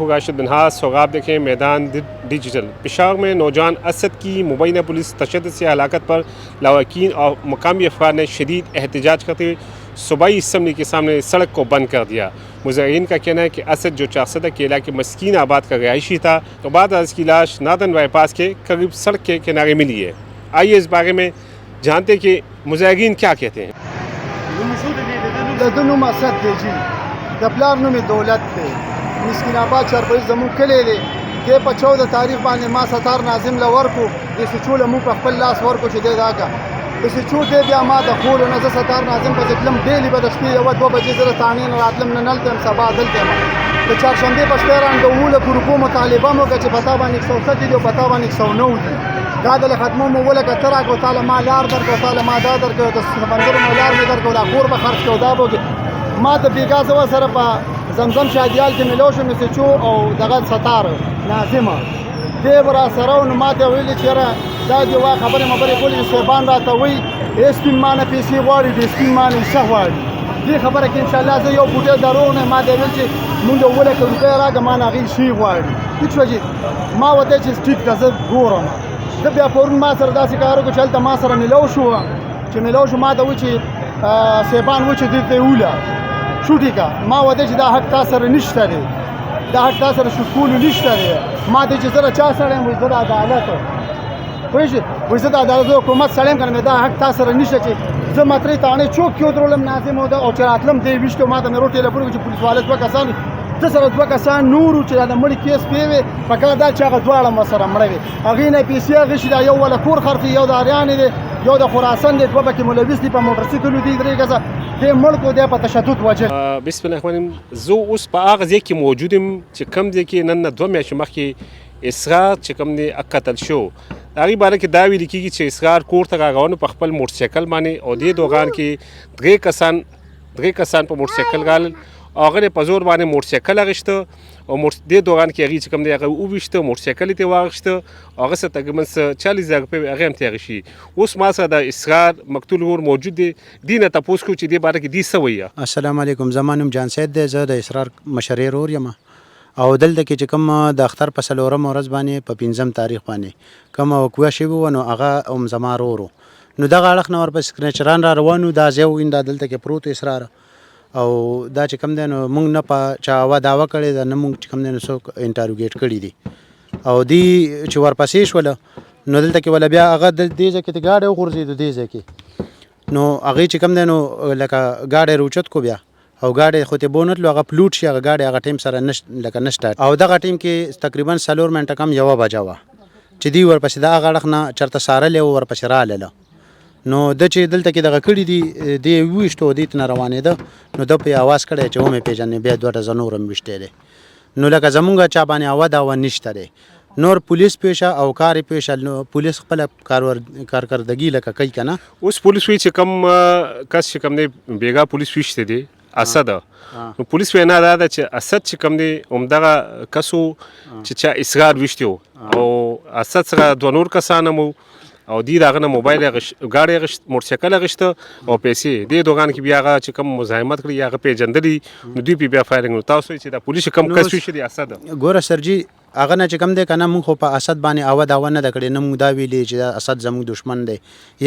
होगा शदनहास सौगाब देखें मैदान डिजिटल। पेशावर में नौजवान असद की मुबैना पुलिस तशद्दुद से हलाकत पर लवाकिन और मकामी अफराद ने शदीद एहतजाज करते हुए सूबाई असम्बली के सामने सड़क को बंद कर दिया। मुज़ाहिरीन का कहना है कि असद जो 400 के इलाके मस्कीन आबाद का रिहायशी था तो बाद इसकी लाश नादन बाईपास के करीब सड़क के किनारे मिली है। आइए इस बारे में जानते कि मुज़ाहिरीन क्या कहते हैं। مسکین آباد چارپایي زموږ کلی دی دې په 14 تاریخ باندې ما ستار ناظم له ورکو د سچو له موږ په خپل لاس ورکو چې دی داکه د سچو دی بیا ما د خولو نه زه ستار ناظم په ځکلم ډیلي به د شپې یوه 2 بجې زه د تانې نه راتلم نه نلته یم سبا دلته یم د چهارشنبې په شپې رانده 19 روپو مطالبه مو وکړه چې په تا باندې 170 دي او په تا باندې 109 دي دا د ختمو مو ولکه ته راکړو تاله ما لار درکړو تاله ما دا درکړو د سمندر مو لار مې درکړو دا کور به خرڅ کړو دا به ما د بیګا زه سره په زمزم شادیال کې ملو شو مې سچو او دغه ستار ناظمه دې برا سره نو ماته ویلې چې دا دی وا خبره مبرې کولې سیبان راته وی اسپین مانه پیسې غواړي د اسپین مانه څه غواړي دې خبره کې ان شاء الله زه یو بوټه درونه ما دې ویل چې مونږ ولې کوم روپیا راګه ما نه غي شي غواړي هیڅ وجه ما وته چې ټیک ده زه ګورم زه بیا پورن ما سره داسې کارو کو چلته ما سره ملو شو چې ملو شو ما ته و چې سیبان و چې دې ته ولا شوټی کا ما وته چې دا حق تاسو سره نشته دی دا حق تاسو سره شکول نشته دی ما دې چې زره چا سره مې زړه عدالت پوهیږي وې زه د عدالت حکومت سره کنه دا حق تاسو سره نشته چې زه ماترې تانه چوک کې درولم ناظم او د او چراتلم دې وشته ما ته مې روټي لپاره چې پولیس والد وکاسان د سره دوه کسان نور چې دا مړی کیس پیوي پکې دا چې هغه دواړه مسره مړوي هغه نه پیسې غشي دا یو ولا کور خرڅي یو د اریان دی یو د خراسان دی په بکه مولویس دی په موټر سایکل دی درې غزه د ملک د په تشدد وجه بسم الله الرحمن الرحیم زه اوس په هغه ځای کې موجودم چې کم دی کې نن 2 میاشتې مخکې اسرار چې کم دی قتل شو هغه باره کې دا ویل کېږي چې اسرار کور ته راغونو په خپل موټر سایکل باندې او د دوغان کې درې کسان په موټر سایکل غال هغه په زور باندې موټر سایکل اغشته او د دوغان کې هغه چې کوم دی هغه وويشته موټر سایکل ته واغشته هغه څه تقریبا 40,000 روپۍ هغه هم تیار شي اوس ما سره د اسرار مقتول ور موجود دي دینه تاسو کو چې دی باره کې دی سویا السلام علیکم زمانم جان سید دی زه د اسرار مشریر اور یم او دلته کې چې کوم د اختر په سلورم ورځ باندې په 5 تاریخ باندې کوم وقوع شوی ونه هغه زما ورو نو دغه اړخ نور په سکرچران را روانو دا زه وین د دلته کې پروت اسرار او دا چې کوم دی نو مونږ نه په چا وا داوا کړی دا نه مونږ چې کوم دی نو څوک انټروګیټ کړي دي او دی چې ورپسې شول نو دلته کې ولا بیا هغه د دې ځکه ته گاډي وغورځي د دې ځکه نو هغه چې کوم دی نو لکه گاډي روچت کو بیا او گاډي خو ته بونت لو هغه پلوټ شي هغه گاډي هغه ټیم سره لکه نشټ او دغه ټیم کې تقریبا 4 منټه کم یو بجاوه چې دی ورپسې دا هغه اړخ نه چرته ساره له ورپسې را لاله نو د چې دلته کې دغه کړي دي د وښتو د تن روانې ده نو د په आवाज کړي چې و مې پیژنې بیا دوه زنورم وشته دي نو لکه زمونږ چا باندې اوا دا و نشته دي نور پولیس پیشه او کار پیشه نو پولیس خپل کارکردګي لکه کوي کنه اوس پولیس وی چې کم کس چې کم دی بیګا پولیس وشته دي اسد نو پولیس وینا دا چې اسد چې کم دی عمدغه کسو چې چا اسرار وشتو او اسد سره دوه نور کسانه مو او دی داغه نه موبایل گاډي غشت موټر سایکل غشته او پیسې د دوغان کې بیا هغه چې کوم مزاحمت کړی هغه پیجندلی نو دوی بیا فایرنګ تاسو چې د پولیس کم کس وشي د اسد ګوره سرجی هغه نه چې کوم دی کنه مونږ په اسد باندې اوا دا ونه د کړي نه مونږ دا ویلې چې اسد زموږ دشمن دی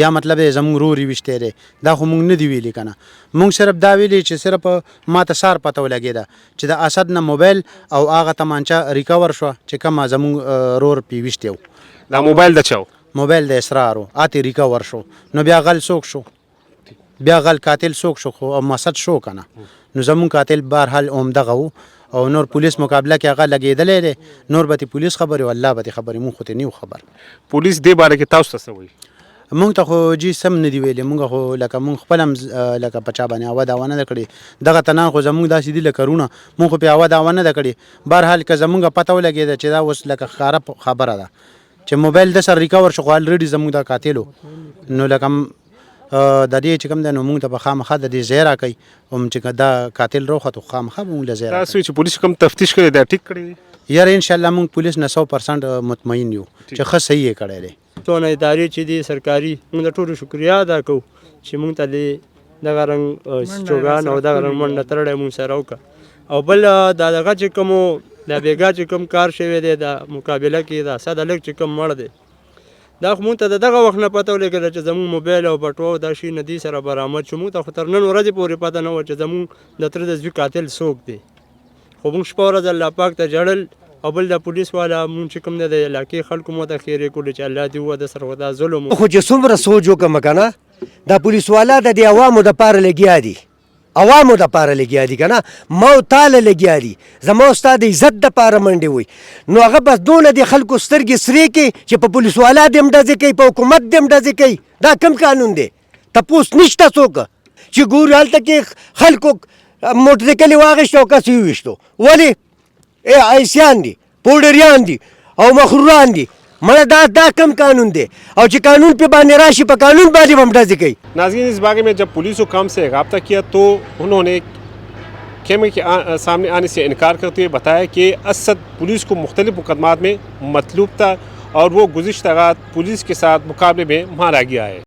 یا مطلب زموږ روري وشته دی دا خو مونږ نه دی ویلې کنه مونږ صرف دا ویلې چې صرف ما ته سار پته ولګی دا چې د اسد نه موبایل او هغه تمانچا ریکور شو چې کوم زموږ رور پی وشته دا موبایل د چاو موبایل د اسرارو اته ریکور شو نو بیا غل سوک شو بیا غل قاتل سوک شو خو مسد شو کنه نو زمون قاتل بهر حال عمدغه او نور پولیس مقابله کې هغه لګیدلې نور به پولیس خبري والله به خبري مون خو ته نیو خبر پولیس دې باره کې تاسو څه وایي مونږ ته خو جی سم نه دی ویلې مونږ خو لکه مونږ خپلم لکه پچا باندې اوا دا ونه کړی دغه تنان خو زمونږ داسې دی لکه رونه مونږ په اوا دا ونه کړی بهر حال که زمونږ پته ولګید چې دا اوس لکه خبره ده چې موبایل د سر ریکور شو الریډي زموږ د قاتلو نو لکه د دې چې کوم د نو موږ ته په خامخا د دې زیرا کوي هم چې دا قاتل روخه تو خامخا موږ له زیرا تاسو چې پولیس کوم تفتیش کړی دا ټیک کړی یار ان شاء الله موږ پولیس نه 100% مطمئن یو چې ښه صحیح یې کړی دی ټول ادارې چې دي سرکاري موږ ټول شکریا ادا کوو چې موږ ته دغه رنګ چوغان او دغه رنګ منډه ترړې موږ سره وکړه او بل دغه چې کوم دا بیګا چې کوم کار شوی دی دا مقابله کې دا ساده لږ چې کوم مړ دی دا خو مونږ ته د دغه وخت نه پته ولګېده چې زموږ موبایل او بټوه او دا شي نه دې سره برآمد شو مونږ ته خو تر نن ورځې پورې پته نه وه چې زموږ د تره د زوی قاتل څوک دی خو مونږ شپه ورځ الله پاک ته ژړل او بل د پولیس والا مونږ چې کوم دی د علاقې خلکو مو ته خیرې کړلې چې الله دې ووه د سره دا ظلم خو چې څومره سوچ وکړم که نه دا پولیس والا د دې عوامو دپاره لګیا دي عوامو دپاره لګیا دي که نه ما او تاله لګیا دي زما او ستا د عزت دپاره منډې وي نو هغه بس دونه د خلکو سترګې سرې کړي چې په پولیس والا دې هم ډزې کوي په حکومت دې هم ډزې کوي دا کوم قانون دی تپوس نشته څوک چې ګوري هلته کې خلکو موټرسایکل یې واخېست او کس یې وویشتو ولې عیسیان دي پوډریان دي او مخروران دي مړه دا کم قانون دے اور جو قانون پہ باندھ راشی پہ قانون باندھ بمٹا گئی. ناظرین اس بارے میں جب پولیس حکام سے رابطہ کیا تو انہوں نے کیمرے کے سامنے آنے سے انکار کرتے ہوئے بتایا کہ اسد پولیس کو مختلف مقدمات میں مطلوب تھا اور وہ گزشتہ رات پولیس کے ساتھ مقابلے میں مارا گیا ہے.